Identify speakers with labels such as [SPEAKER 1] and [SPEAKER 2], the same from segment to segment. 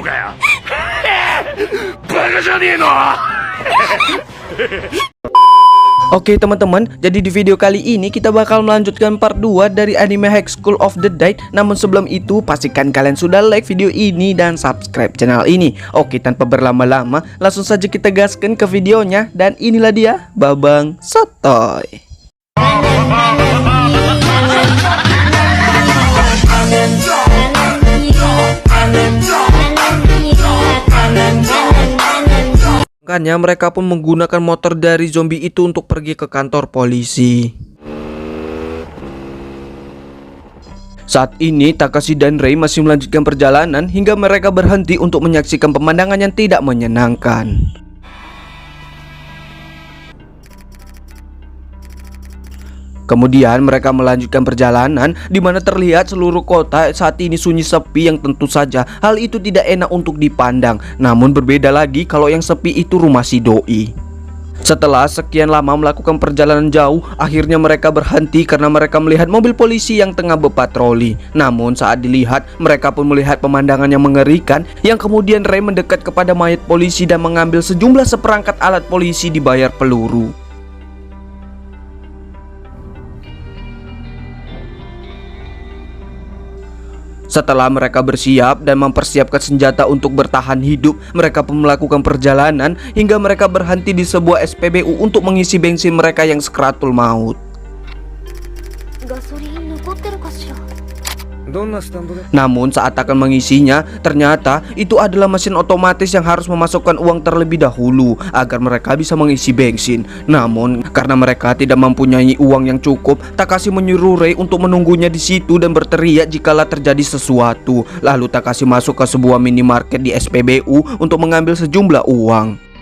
[SPEAKER 1] かよバカじゃねえの
[SPEAKER 2] Oke teman-teman, jadi di video kali ini kita bakal melanjutkan part 2 dari anime High School of the Dead. Namun sebelum itu pastikan kalian sudah like video ini dan subscribe channel ini. Oke, tanpa berlama-lama langsung saja kita gaskan ke videonya. Dan inilah dia Babang Sotoy. Makanya mereka pun menggunakan motor dari zombie itu untuk pergi ke kantor polisi. Saat ini Takashi dan Rei masih melanjutkan perjalanan hingga mereka berhenti untuk menyaksikan pemandangan yang tidak menyenangkan. Kemudian mereka melanjutkan perjalanan di mana terlihat seluruh kota saat ini sunyi sepi, yang tentu saja hal itu tidak enak untuk dipandang. Namun berbeda lagi kalau yang sepi itu rumah si doi. Setelah sekian lama melakukan perjalanan jauh, akhirnya mereka berhenti karena mereka melihat mobil polisi yang tengah berpatroli. Namun saat dilihat, mereka pun melihat pemandangan yang mengerikan, yang kemudian Rei mendekat kepada mayat polisi dan mengambil sejumlah seperangkat alat polisi dibayar peluru. Setelah mereka bersiap dan mempersiapkan senjata untuk bertahan hidup, mereka pun melakukan perjalanan hingga mereka berhenti di sebuah SPBU untuk mengisi bensin mereka yang sekaratul maut. Namun saat akan mengisinya, ternyata itu adalah mesin otomatis yang harus memasukkan uang terlebih dahulu agar mereka bisa mengisi bensin. Namun karena mereka tidak mempunyai uang yang cukup, Takashi menyuruh Rei untuk menunggunya di situ dan berteriak jikalau terjadi sesuatu. Lalu Takashi masuk ke sebuah minimarket di SPBU untuk mengambil sejumlah uang.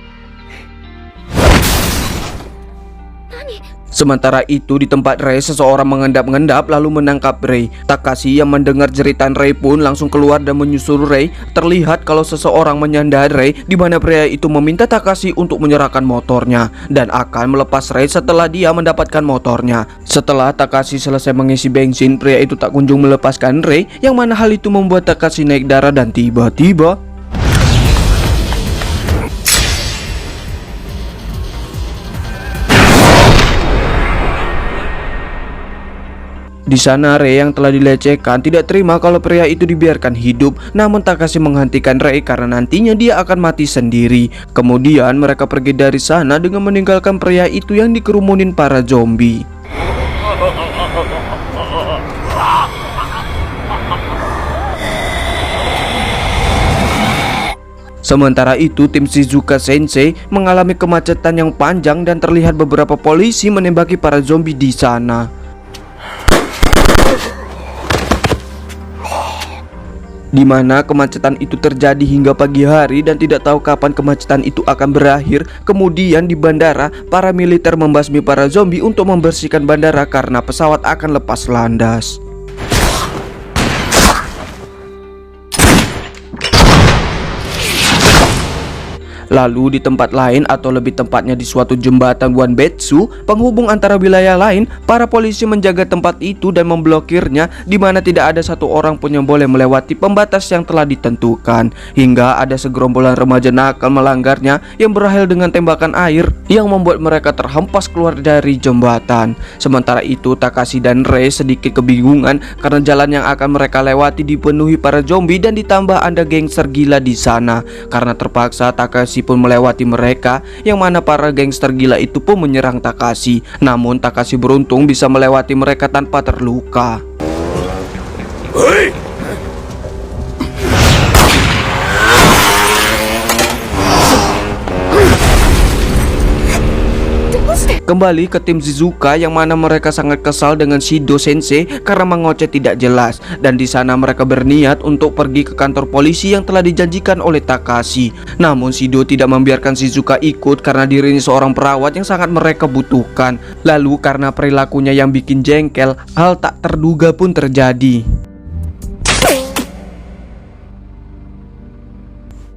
[SPEAKER 2] Sementara itu di tempat Rei, seseorang mengendap-endap lalu menangkap Rei. Takashi yang mendengar jeritan Rei pun langsung keluar dan menyusul Rei. Terlihat kalau seseorang menyandar Rei, di mana pria itu meminta Takashi untuk menyerahkan motornya dan akan melepas Rei setelah dia mendapatkan motornya. Setelah Takashi selesai mengisi bensin, pria itu tak kunjung melepaskan Rei, yang mana hal itu membuat Takashi naik darah dan tiba-tiba di sana Rei yang telah dilecehkan tidak terima kalau pria itu dibiarkan hidup. Namun Takashi menghentikan Rei karena nantinya dia akan mati sendiri. Kemudian mereka pergi dari sana dengan meninggalkan pria itu yang dikerumunin para zombie. Sementara itu tim Shizuka Sensei mengalami kemacetan yang panjang dan terlihat beberapa polisi menembaki para zombie di sana. Di mana kemacetan itu terjadi hingga pagi hari dan tidak tahu kapan kemacetan itu akan berakhir. Kemudian di bandara, para militer membasmi para zombie untuk membersihkan bandara karena pesawat akan lepas landas. Lalu di tempat lain, atau lebih tepatnya di suatu jembatan Wanbetsu, penghubung antara wilayah lain, para polisi menjaga tempat itu dan memblokirnya, di mana tidak ada satu orang pun yang boleh melewati pembatas yang telah ditentukan. Hingga ada segerombolan remaja nakal melanggarnya yang berakhir dengan tembakan air yang membuat mereka terhempas keluar dari jembatan. Sementara itu Takashi dan Rei sedikit kebingungan karena jalan yang akan mereka lewati dipenuhi para zombie dan ditambah ada gangster gila di sana. Karena terpaksa Takashi pun melewati mereka, yang mana para gangster gila itu pun menyerang Takashi. Namun Takashi beruntung bisa melewati mereka tanpa terluka. Kembali ke tim Shizuka, yang mana mereka sangat kesal dengan Shido Sensei karena mengoceh tidak jelas. Dan di sana mereka berniat untuk pergi ke kantor polisi yang telah dijanjikan oleh Takashi. Namun Shido tidak membiarkan Shizuka ikut karena dirinya seorang perawat yang sangat mereka butuhkan. Lalu karena perilakunya yang bikin jengkel, hal tak terduga pun terjadi.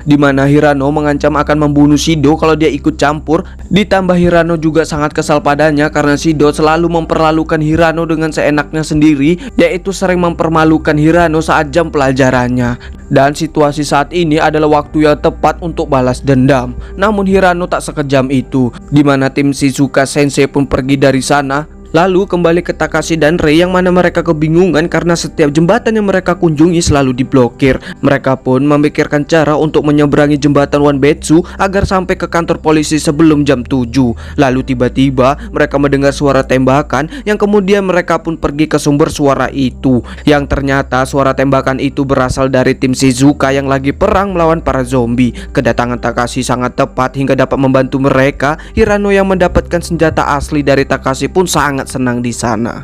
[SPEAKER 2] di mana Hirano mengancam akan membunuh Shido kalau dia ikut campur. Ditambah Hirano juga sangat kesal padanya karena Shido selalu memperlakukan Hirano dengan seenaknya sendiri, yaitu sering mempermalukan Hirano saat jam pelajarannya. Dan situasi saat ini adalah waktu yang tepat untuk balas dendam. Namun Hirano tak sekejam itu, di mana tim Shizuka Sensei pun pergi dari sana. Lalu kembali ke Takashi dan Rei yang mana mereka kebingungan karena setiap jembatan yang mereka kunjungi selalu diblokir. Mereka pun memikirkan cara untuk menyeberangi jembatan Wanbetsu agar sampai ke kantor polisi sebelum jam 7. Lalu tiba-tiba mereka mendengar suara tembakan yang kemudian mereka pun pergi ke sumber suara itu. Yang ternyata suara tembakan itu berasal dari tim Shizuka yang lagi perang melawan para zombie. Kedatangan Takashi sangat tepat hingga dapat membantu mereka. Hirano yang mendapatkan senjata asli dari Takashi pun sangat senang di sana.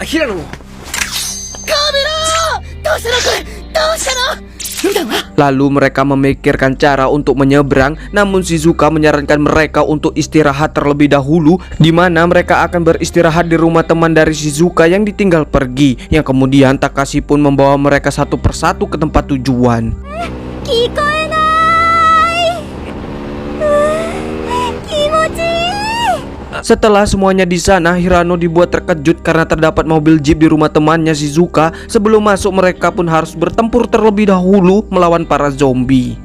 [SPEAKER 1] Hirano!
[SPEAKER 2] Lalu mereka memikirkan cara untuk menyeberang, namun Shizuka menyarankan mereka untuk istirahat terlebih dahulu, di mana mereka akan beristirahat di rumah teman dari Shizuka yang ditinggal pergi. Yang kemudian Takashi pun membawa mereka satu persatu ke tempat tujuan. Setelah semuanya di sana, Hirano dibuat terkejut karena terdapat mobil jeep di rumah temannya Shizuka. Sebelum masuk, mereka pun harus bertempur terlebih dahulu melawan para zombie.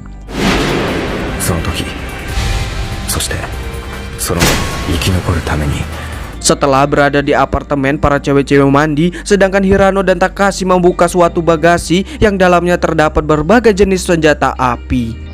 [SPEAKER 2] Setelah berada di apartemen, para cewek-cewek mandi, sedangkan Hirano dan Takashi membuka suatu bagasi yang dalamnya terdapat berbagai jenis senjata api.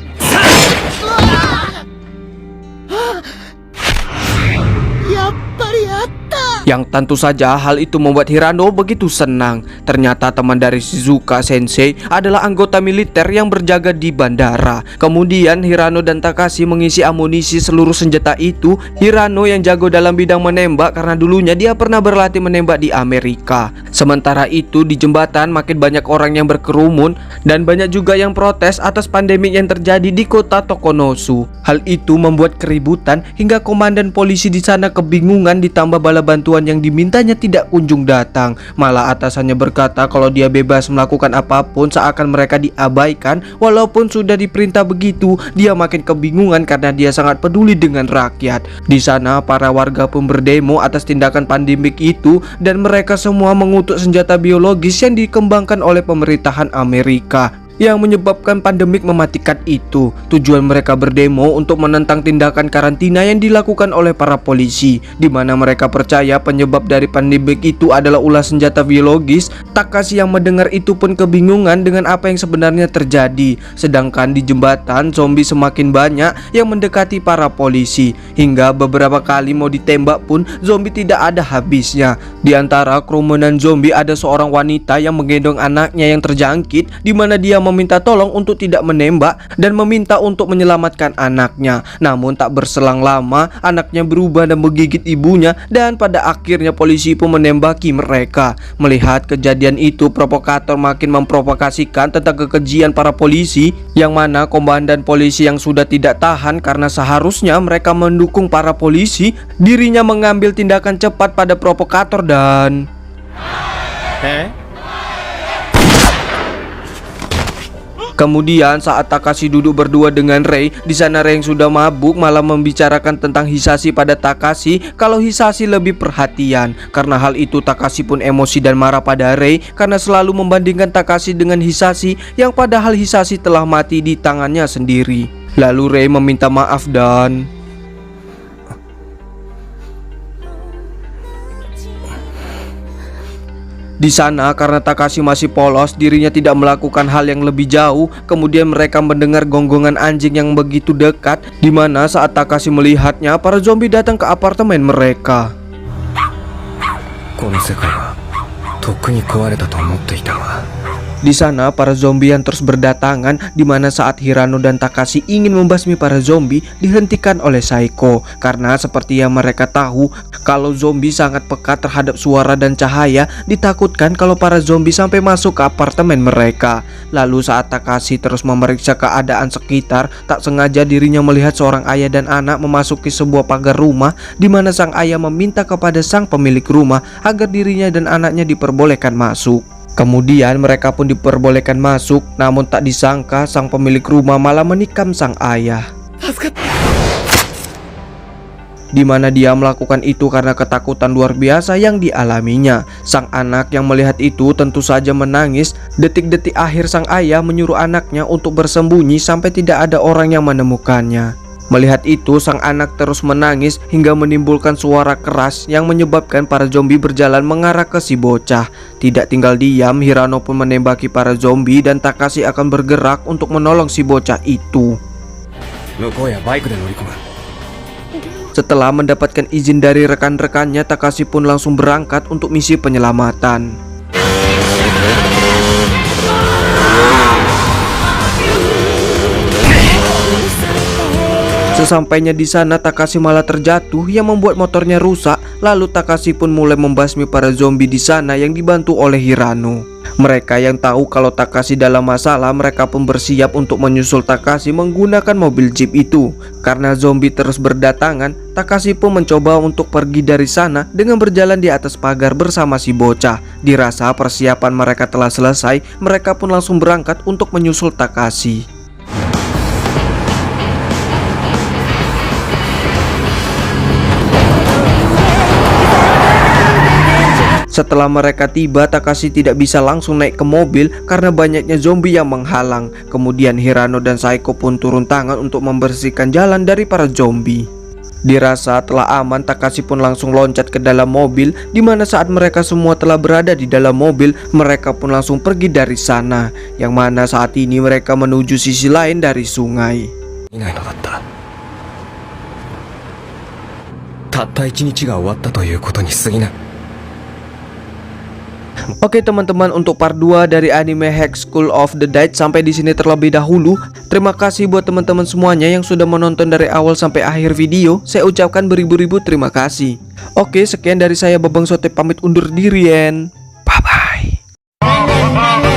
[SPEAKER 2] Yang tentu saja hal itu membuat Hirano begitu senang. Ternyata teman dari Shizuka Sensei adalah anggota militer yang berjaga di bandara. Kemudian Hirano dan Takashi mengisi amunisi seluruh senjata itu. Hirano yang jago dalam bidang menembak karena dulunya dia pernah berlatih menembak di Amerika. Sementara itu di jembatan makin banyak orang yang berkerumun dan banyak juga yang protes atas pandemi yang terjadi di kota Tokonosu. Hal itu membuat keributan hingga komandan polisi di sana kebingungan, ditambah bala bantuan yang dimintanya tidak kunjung datang. Malah atasannya berkata kalau dia bebas melakukan apapun seakan mereka diabaikan. Walaupun sudah diperintah begitu, dia makin kebingungan karena dia sangat peduli dengan rakyat. Di sana para warga pun berdemo atas tindakan pandemik itu, dan mereka semua mengutuk senjata biologis yang dikembangkan oleh pemerintahan Amerika yang menyebabkan pandemik mematikan itu. Tujuan mereka berdemo untuk menentang tindakan karantina yang dilakukan oleh para polisi, di mana mereka percaya penyebab dari pandemik itu adalah ulah senjata biologis. Takashi yang mendengar itu pun kebingungan dengan apa yang sebenarnya terjadi. Sedangkan di jembatan zombie semakin banyak yang mendekati para polisi, hingga beberapa kali mau ditembak pun zombie tidak ada habisnya. Di antara kerumunan zombie ada seorang wanita yang menggendong anaknya yang terjangkit, di mana dia meminta tolong untuk tidak menembak dan meminta untuk menyelamatkan anaknya. Namun tak berselang lama anaknya berubah dan menggigit ibunya, dan pada akhirnya polisi pun menembaki mereka. Melihat kejadian itu, provokator makin memprovokasikan tentang kekejian para polisi, yang mana komandan polisi yang sudah tidak tahan karena seharusnya mereka mendukung para polisi, dirinya mengambil tindakan cepat pada provokator dan kemudian saat Takashi duduk berdua dengan Rei, di sana Rei yang sudah mabuk malah membicarakan tentang Hisashi pada Takashi kalau Hisashi lebih perhatian. Karena hal itu Takashi pun emosi dan marah pada Rei karena selalu membandingkan Takashi dengan Hisashi yang padahal Hisashi telah mati di tangannya sendiri. Lalu Rei meminta maaf dan di sana karena Takashi masih polos, dirinya tidak melakukan hal yang lebih jauh. Kemudian mereka mendengar gonggongan anjing yang begitu dekat, di mana saat Takashi melihatnya, para zombie datang ke apartemen mereka. Di sana para zombie yang terus berdatangan, di mana saat Hirano dan Takashi ingin membasmi para zombie dihentikan oleh Saeko karena seperti yang mereka tahu kalau zombie sangat peka terhadap suara dan cahaya, ditakutkan kalau para zombie sampai masuk ke apartemen mereka. Lalu saat Takashi terus memeriksa keadaan sekitar, tak sengaja dirinya melihat seorang ayah dan anak memasuki sebuah pagar rumah di mana sang ayah meminta kepada sang pemilik rumah agar dirinya dan anaknya diperbolehkan masuk. Kemudian mereka pun diperbolehkan masuk, namun tak disangka sang pemilik rumah malah menikam sang ayah. Di mana dia melakukan itu karena ketakutan luar biasa yang dialaminya. Sang anak yang melihat itu tentu saja menangis. Detik-detik akhir sang ayah menyuruh anaknya untuk bersembunyi sampai tidak ada orang yang menemukannya. Melihat itu, sang anak terus menangis hingga menimbulkan suara keras yang menyebabkan para zombie berjalan mengarah ke si bocah. Tidak tinggal diam, Hirano pun menembaki para zombie dan Takashi akan bergerak untuk menolong si bocah itu. Setelah mendapatkan izin dari rekan-rekannya, Takashi pun langsung berangkat untuk misi penyelamatan. Sesampainya di sana, Takashi malah terjatuh yang membuat motornya rusak. Lalu Takashi pun mulai membasmi para zombie di sana yang dibantu oleh Hirano. Mereka yang tahu kalau Takashi dalam masalah, mereka pun bersiap untuk menyusul Takashi menggunakan mobil jeep itu. Karena zombie terus berdatangan, Takashi pun mencoba untuk pergi dari sana dengan berjalan di atas pagar bersama si bocah. Dirasa persiapan mereka telah selesai, mereka pun langsung berangkat untuk menyusul Takashi. Setelah mereka tiba, Takashi tidak bisa langsung naik ke mobil karena banyaknya zombie yang menghalang. Kemudian Hirano dan Saeko pun turun tangan untuk membersihkan jalan dari para zombie. Dirasa telah aman, Takashi pun langsung loncat ke dalam mobil, di mana saat mereka semua telah berada di dalam mobil, mereka pun langsung pergi dari sana. Yang mana saat ini mereka menuju sisi lain dari sungai. Oke teman-teman, untuk part 2 dari anime Hex School of the Dead sampai di sini terlebih dahulu. Terima kasih buat teman-teman semuanya yang sudah menonton dari awal sampai akhir video. Saya ucapkan beribu-ribu terima kasih. Oke, sekian dari saya Babang Sote pamit undur diri. Bye bye.